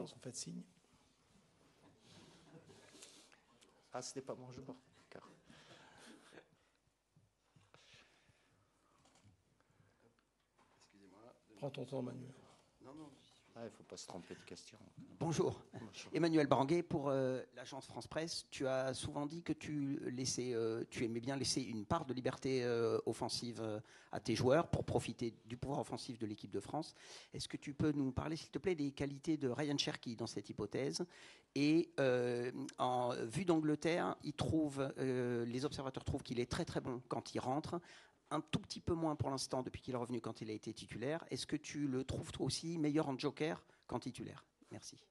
l'agence, on fait signe. Ah, ce n'est pas mon jour. Excusez-moi. Prends ton temps, Manuel. Non. Il ne faut pas se tromper de question. Bonjour. Emmanuel Branguet pour l'agence France Presse. Tu as souvent dit que tu aimais bien laisser une part de liberté offensive à tes joueurs pour profiter du pouvoir offensif de l'équipe de France. Est-ce que tu peux nous parler, s'il te plaît, des qualités de Ryan Cherki dans cette hypothèse? Et en vue d'Angleterre, les observateurs trouvent qu'il est très très bon quand il rentre. Un tout petit peu moins pour l'instant depuis qu'il est revenu quand il a été titulaire. Est-ce que tu le trouves toi aussi meilleur en joker qu'en titulaire? Merci.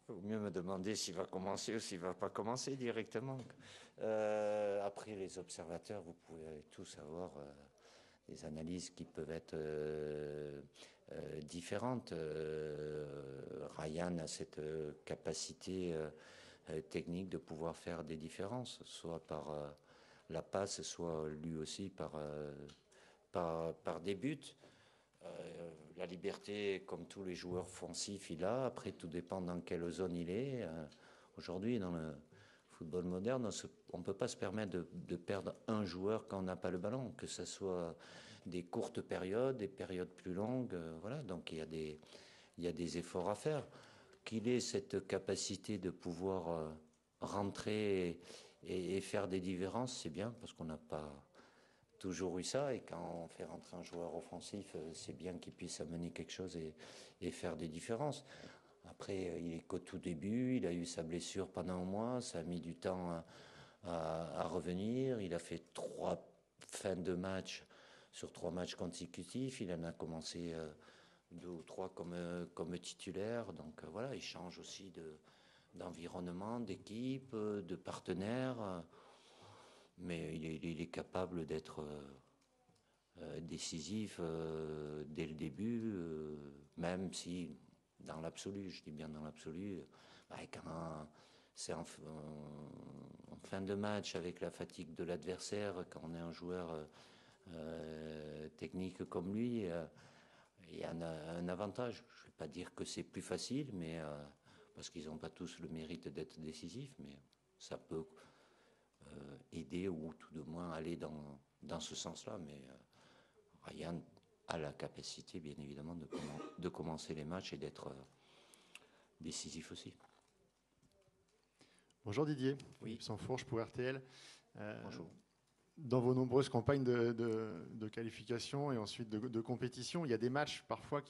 Il vaut mieux me demander s'il va commencer ou s'il ne va pas commencer directement. Après, les observateurs, vous pouvez tous avoir des analyses qui peuvent être différentes. Ryan a cette capacité technique de pouvoir faire des différences, soit par la passe, soit lui aussi par des buts. La liberté, comme tous les joueurs offensifs, il a. Après, tout dépend dans quelle zone il est. Aujourd'hui, dans le football moderne, on ne peut pas se permettre de perdre un joueur quand on n'a pas le ballon, que ce soit des courtes périodes, des périodes plus longues. Voilà, donc il y a des efforts à faire. Qu'il ait cette capacité de pouvoir rentrer et faire des différences, c'est bien, parce qu'on n'a pas toujours eu ça, et quand on fait rentrer un joueur offensif, c'est bien qu'il puisse amener quelque chose et faire des différences. Après, il est qu'au tout début, il a eu sa blessure pendant un mois, ça a mis du temps à revenir, il a fait 3 fins de match sur 3 matchs consécutifs, il en a commencé 2 ou 3 comme titulaire, donc voilà, il change aussi d'environnement, d'équipe, de partenaire, mais il est capable d'être décisif dès le début, même si dans l'absolu, je dis bien dans l'absolu, quand c'est en fin de match avec la fatigue de l'adversaire, quand on est un joueur technique comme lui, il y a un avantage. Je ne vais pas dire que c'est plus facile, mais parce qu'ils n'ont pas tous le mérite d'être décisifs, mais ça peut aider ou tout de moins aller dans ce sens-là. Mais Ryan a la capacité, bien évidemment, de commencer les matchs et d'être décisif aussi. Bonjour Didier, oui. Sans Fourche pour RTL. Bonjour. Dans vos nombreuses campagnes de qualification et ensuite de compétition, il y a des matchs parfois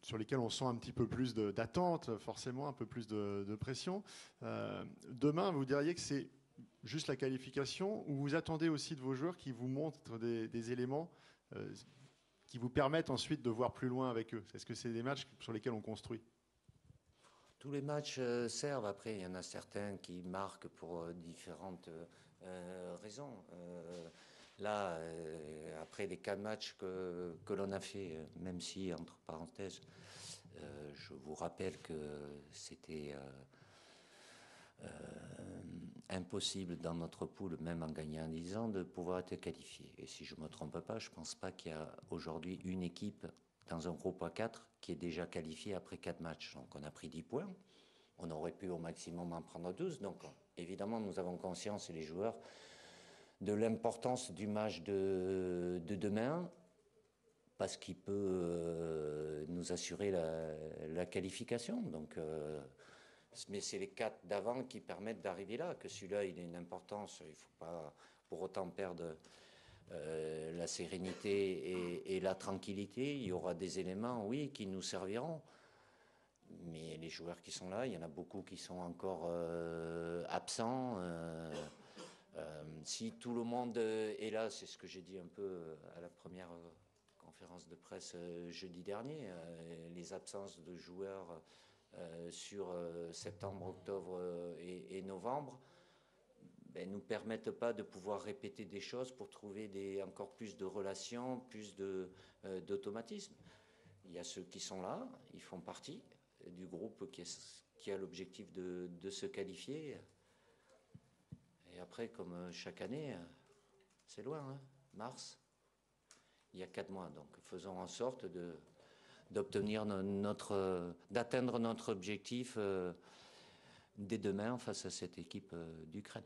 sur lesquels on sent un petit peu plus d'attente, forcément un peu plus de pression. Demain, vous diriez que c'est juste la qualification, ou vous attendez aussi de vos joueurs qui vous montrent des éléments qui vous permettent ensuite de voir plus loin avec eux? Est-ce que c'est des matchs sur lesquels on construit? Tous les matchs servent. Après, il y en a certains qui marquent pour différentes raisons. Là, après les 4 matchs que l'on a fait, même si, entre parenthèses, je vous rappelle que c'était impossible dans notre poule, même en gagnant 10 ans, de pouvoir être qualifié. Et si je ne me trompe pas, je ne pense pas qu'il y a aujourd'hui une équipe dans un groupe A4 qui est déjà qualifiée après 4 matchs. Donc on a pris 10 points. On aurait pu au maximum en prendre 12. Donc évidemment, nous avons conscience, et les joueurs, de l'importance du match de demain, parce qu'il peut nous assurer la qualification. Donc, mais c'est les 4 d'avant qui permettent d'arriver là. Que celui-là, il a une importance. Il ne faut pas pour autant perdre la sérénité et la tranquillité. Il y aura des éléments, oui, qui nous serviront. Mais les joueurs qui sont là, il y en a beaucoup qui sont encore absents. Si tout le monde est là, c'est ce que j'ai dit un peu à la première conférence de presse jeudi dernier, les absences de joueurs sur septembre, octobre et novembre nous permettent pas de pouvoir répéter des choses pour trouver encore plus de relations, plus d'automatisme. Il y a ceux qui sont là, ils font partie du groupe qui a l'objectif de se qualifier. Et après, comme chaque année, c'est loin, hein, mars. il y a 4 mois. Donc faisons en sorte d'atteindre notre objectif dès demain face à cette équipe d'Ukraine.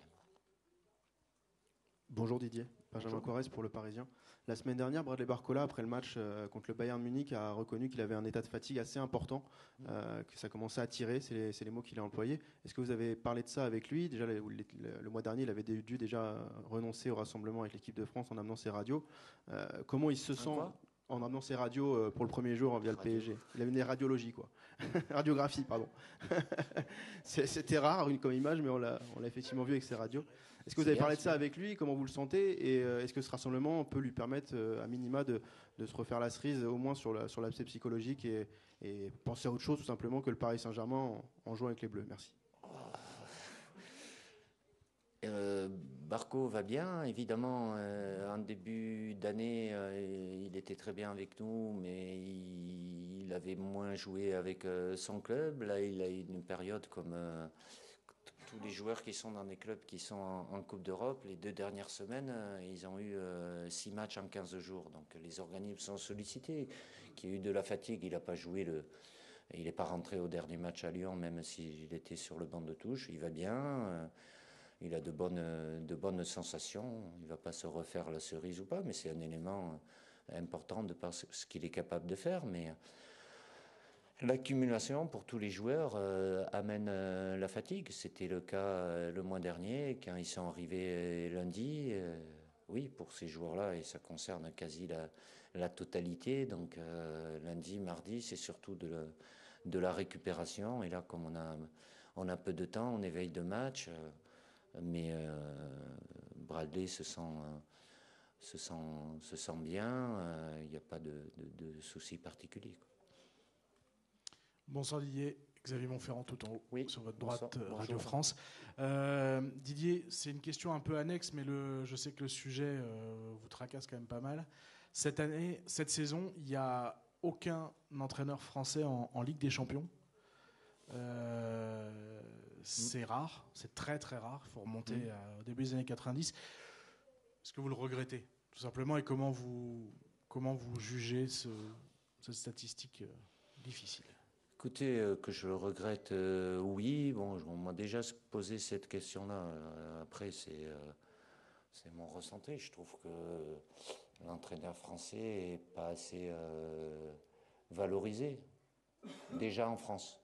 Bonjour Didier, Benjamin Corrèze pour Le Parisien. La semaine dernière, Bradley Barcola, après le match contre le Bayern Munich, a reconnu qu'il avait un état de fatigue assez important, que ça commençait à tirer, c'est les mots qu'il a employés. Est-ce que vous avez parlé de ça avec lui? Déjà, le mois dernier, il avait dû déjà renoncer au rassemblement avec l'équipe de France en amenant ses radios. Comment il se sent en amenant ses radios pour le premier jour via le PSG? Il avait une radiologie, quoi. Radiographie, pardon. C'était rare comme image, mais on l'a effectivement vu avec ses radios. Est-ce que vous avez parlé de ça avec lui? Comment vous le sentez? Et est-ce que ce rassemblement peut lui permettre, à minima, de se refaire la cerise, au moins sur l'aspect psychologique, et penser à autre chose, tout simplement, que le Paris Saint-Germain en jouant avec les Bleus? Merci. Barco va bien, évidemment. En début d'année, il était très bien avec nous, mais il avait moins joué avec son club. Là, il a eu une période comme tous les joueurs qui sont dans des clubs qui sont en Coupe d'Europe. Les 2 dernières semaines, ils ont eu 6 matchs en 15 jours. Donc les organismes sont sollicités. Qu'il y a eu de la fatigue, il n'a pas joué il n'est pas rentré au dernier match à Lyon, même s'il était sur le banc de touche. Il va bien. Il a de bonnes sensations. Il ne va pas se refaire la cerise ou pas, mais c'est un élément important de par ce qu'il est capable de faire. Mais l'accumulation pour tous les joueurs amène la fatigue. C'était le cas le mois dernier, quand ils sont arrivés lundi. Oui, pour ces joueurs-là, et ça concerne quasi la totalité. Donc lundi, mardi, c'est surtout de la récupération. Et là, comme on a peu de temps, on éveille de match. Mais Bradley se sent bien, il n'y a pas de souci particulier. Bonsoir Didier, Xavier Montferrand tout en haut, oui, sur votre droite, bonsoir. Radio France. Didier, c'est une question un peu annexe, mais je sais que le sujet vous tracasse quand même pas mal. Cette saison, il n'y a aucun entraîneur français en Ligue des Champions. C'est rare, c'est très très rare. Il faut remonter au début des années 90. Est-ce que vous le regrettez, tout simplement, et comment vous jugez cette statistique difficile? Écoutez, que je le regrette, oui. Bon, on m'a déjà posé cette question-là. Après, c'est mon ressenti. Je trouve que l'entraîneur français n'est pas assez valorisé, déjà en France.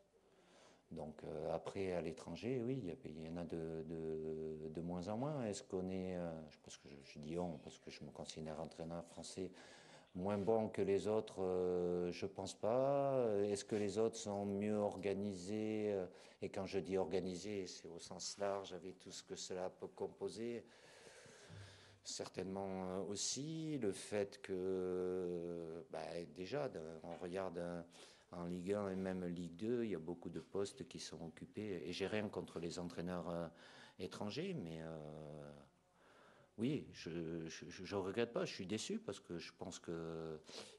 Donc après, à l'étranger, oui, il y en a de moins en moins. Est-ce qu'on est, parce que je dis on, parce que je me considère entraîneur français, moins bon que les autres, je pense pas. Est-ce que les autres sont mieux organisés? Et quand je dis organisés, c'est au sens large, avec tout ce que cela peut composer. Certainement aussi le fait que, déjà, on regarde en Ligue 1 et même Ligue 2, il y a beaucoup de postes qui sont occupés. Et j'ai rien contre les entraîneurs étrangers, mais oui, je ne regrette pas. Je suis déçu parce que je pense qu'il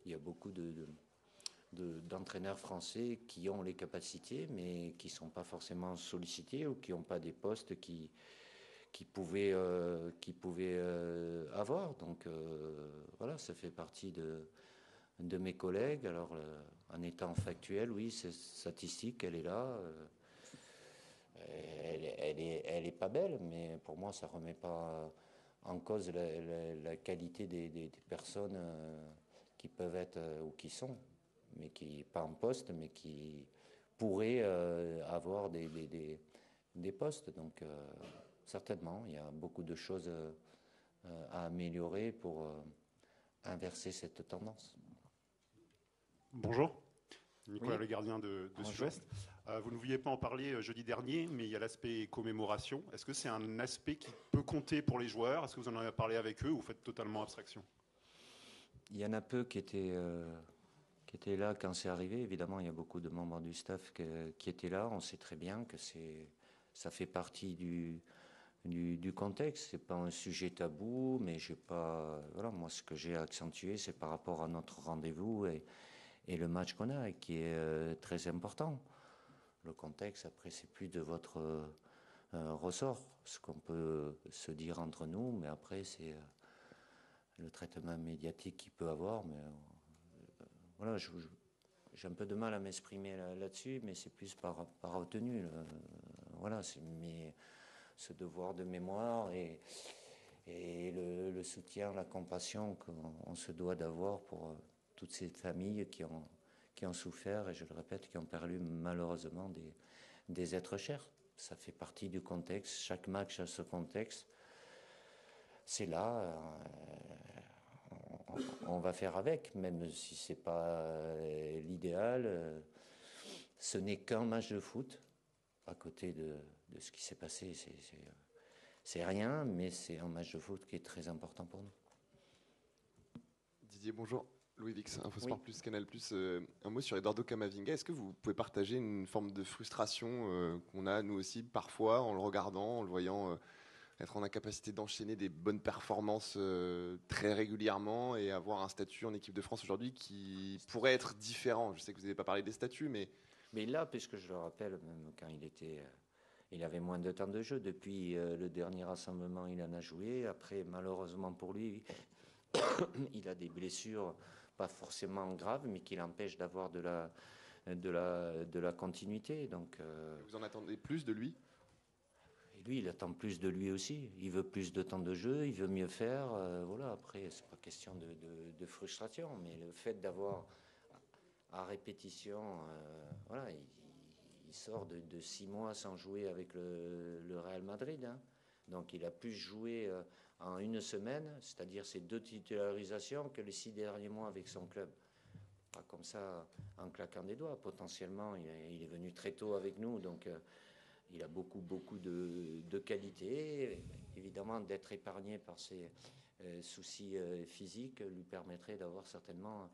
y a beaucoup d'entraîneurs français qui ont les capacités, mais qui ne sont pas forcément sollicités ou qui n'ont pas des postes qui pouvaient avoir. Donc voilà, ça fait partie de mes collègues. Alors en étant factuel, oui, cette statistique, elle est là. Elle est pas belle, mais pour moi, ça remet pas en cause la qualité des personnes qui peuvent être ou qui sont, mais qui pas en poste, mais qui pourraient avoir des postes. Donc certainement, il y a beaucoup de choses à améliorer pour inverser cette tendance. Bonjour, Nicolas Le Gardien de Sud-Ouest. Vous ne vouliez pas en parler jeudi dernier, mais il y a l'aspect commémoration. Est-ce que c'est un aspect qui peut compter pour les joueurs? Est-ce que vous en avez parlé avec eux ou vous faites totalement abstraction? Il y en a peu qui étaient là quand c'est arrivé. Évidemment, il y a beaucoup de membres du staff qui étaient là. On sait très bien que ça fait partie du contexte. C'est pas un sujet tabou, mais j'ai pas. Voilà, moi, ce que j'ai accentué, c'est par rapport à notre rendez-vous et le match qu'on a, qui est très important. Le contexte, après, c'est plus de votre ressort, ce qu'on peut se dire entre nous, mais après, c'est le traitement médiatique qu'il peut avoir. Mais voilà, j'ai un peu de mal à m'exprimer là-dessus, mais c'est plus par retenue. Voilà, c'est ce devoir de mémoire et le soutien, la compassion qu'on se doit d'avoir pour toutes ces familles qui ont souffert, et je le répète, qui ont perdu malheureusement des êtres chers. Ça fait partie du contexte. Chaque match a ce contexte. C'est là, on va faire avec, même si c'est pas l'idéal. Ce n'est qu'un match de foot. À côté de ce qui s'est passé, c'est rien, mais c'est un match de foot qui est très important pour nous. Didier, bonjour. Louis Vix, Infosport Plus, Canal Plus. Un mot sur Eduardo Camavinga. Est-ce que vous pouvez partager une forme de frustration qu'on a, nous aussi, parfois, en le regardant, en le voyant être en incapacité d'enchaîner des bonnes performances très régulièrement et avoir un statut en équipe de France aujourd'hui qui pourrait être différent? Je sais que vous n'avez pas parlé des statuts, mais là, puisque je le rappelle, même quand il avait moins de temps de jeu. Depuis le dernier rassemblement, il en a joué. Après, malheureusement pour lui, il a des blessures, pas forcément graves, mais qui l'empêchent d'avoir de la continuité. Donc, vous en attendez plus de lui? Et lui, il attend plus de lui aussi. Il veut plus de temps de jeu, il veut mieux faire. Voilà. Après, c'est pas question de frustration, mais le fait d'avoir à répétition, voilà, il sort de 6 mois sans jouer avec le Real Madrid. Hein. Donc il a plus joué en une semaine, c'est-à-dire ces 2 titularisations, que les 6 derniers mois avec son club. Pas comme ça, en claquant des doigts. Potentiellement, il est venu très tôt avec nous, donc il a beaucoup de qualités. Évidemment, d'être épargné par ses soucis physiques lui permettrait d'avoir certainement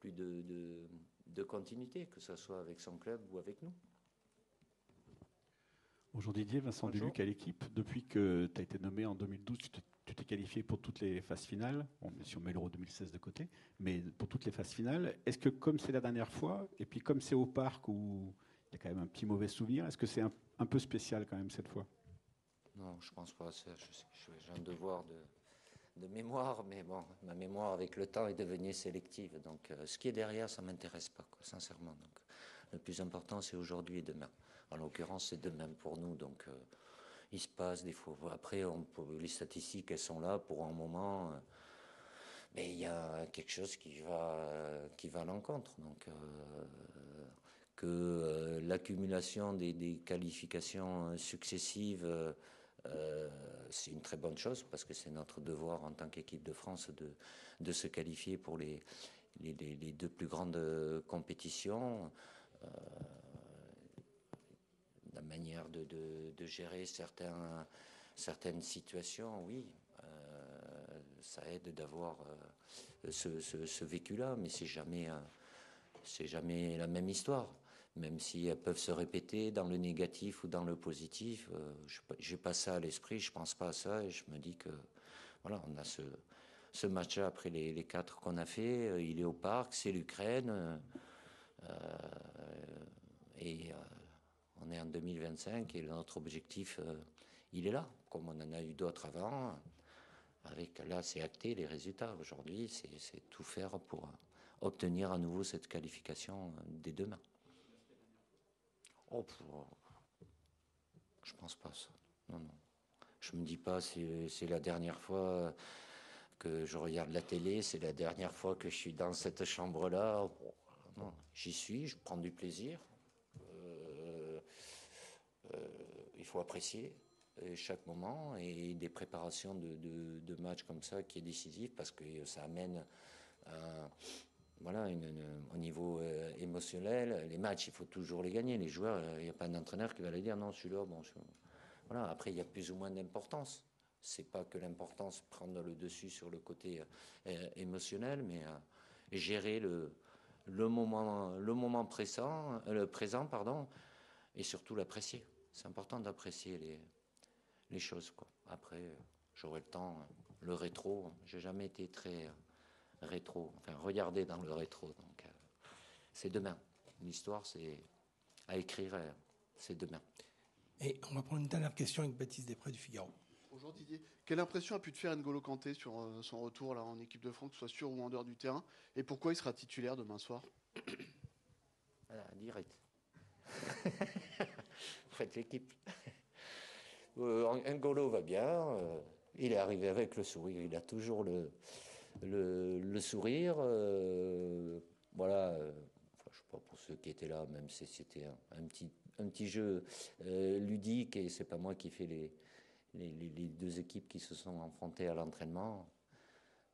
plus de continuité, que ce soit avec son club ou avec nous. Bonjour Didier, Vincent Duluc à l'équipe. Depuis que tu as été nommé en 2012, tu t'es qualifié pour toutes les phases finales. Bon, si on met l'Euro 2016 de côté, mais pour toutes les phases finales, est-ce que comme c'est la dernière fois, et puis comme c'est au parc où il y a quand même un petit mauvais souvenir, est-ce que c'est un peu spécial quand même cette fois? Non, je pense pas. J'ai un devoir de mémoire, mais bon, ma mémoire avec le temps est devenue sélective. Donc, ce qui est derrière, ça m'intéresse pas, quoi, sincèrement. Donc, le plus important, c'est aujourd'hui et demain. En l'occurrence, c'est demain pour nous. Donc, il se passe des fois. Après, les statistiques, elles sont là pour un moment. Mais il y a quelque chose qui va à l'encontre. Donc, que l'accumulation des qualifications successives, c'est une très bonne chose, parce que c'est notre devoir en tant qu'équipe de France de se qualifier pour les 2 plus grandes compétitions. La manière de gérer certaines situations, oui, ça aide d'avoir ce vécu-là, mais c'est jamais la même histoire. Même si elles peuvent se répéter dans le négatif ou dans le positif, j'ai pas ça à l'esprit, je pense pas à ça, et je me dis que voilà, on a ce match-là après les 4 qu'on a fait, il est au parc, c'est l'Ukraine, et on est en 2025 et notre objectif, il est là, comme on en a eu d'autres avant. Là, c'est acté, les résultats. Aujourd'hui, c'est tout faire pour obtenir à nouveau cette qualification dès demain. Je pense pas ça. Non. Je me dis pas c'est la dernière fois que je regarde la télé, c'est la dernière fois que je suis dans cette chambre-là. Non, j'y suis, je prends du plaisir. Il faut apprécier chaque moment, et des préparations de matchs comme ça qui est décisif, parce que ça amène voilà, au niveau émotionnel. Les matchs, il faut toujours les gagner. Les joueurs, il n'y a pas d'entraîneur qui va les dire non, celui-là, bon. Voilà. Après, il y a plus ou moins d'importance. C'est pas que l'importance prendre le dessus sur le côté émotionnel, mais gérer le moment présent, pardon, et surtout l'apprécier. C'est important d'apprécier les choses, quoi. Après, j'aurai le temps. Le rétro, j'ai jamais été très rétro, enfin regarder dans le rétro. Donc c'est demain. L'histoire, c'est à écrire, c'est demain. Et on va prendre une dernière question avec Baptiste Després du Figaro. Bonjour Didier. Quelle impression a pu te faire N'Golo Kanté sur son retour là, en équipe de France, que ce soit sur ou en dehors du terrain? Et pourquoi il sera titulaire demain soir? Voilà, direct. Faites l'équipe. N'Golo va bien. Il est arrivé avec le sourire. Il a toujours le sourire. Voilà. Je ne sais pas pour ceux qui étaient là, même si c'était un petit jeu ludique, et c'est pas moi qui fais les deux équipes qui se sont affrontées à l'entraînement.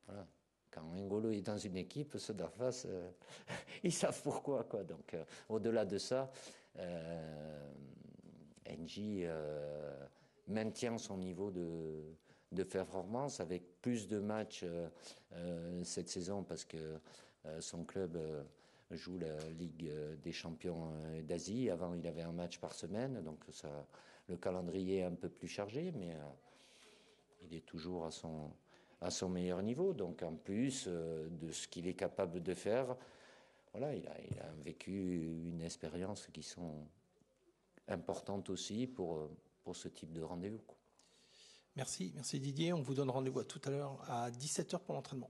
Voilà. Quand N'Golo est dans une équipe, ceux d'en face, ils savent pourquoi, quoi. Donc, au-delà de ça, NJ maintient son niveau de performance avec plus de matchs cette saison parce que son club joue la Ligue des champions d'Asie. Avant, il avait un match par semaine, donc le calendrier est un peu plus chargé, mais il est toujours à son meilleur niveau. Donc, en plus de ce qu'il est capable de faire, voilà, il a vécu une expérience qui sont importantes aussi pour ce type de rendez-vous. Merci Didier. On vous donne rendez-vous tout à l'heure à 17h pour l'entraînement.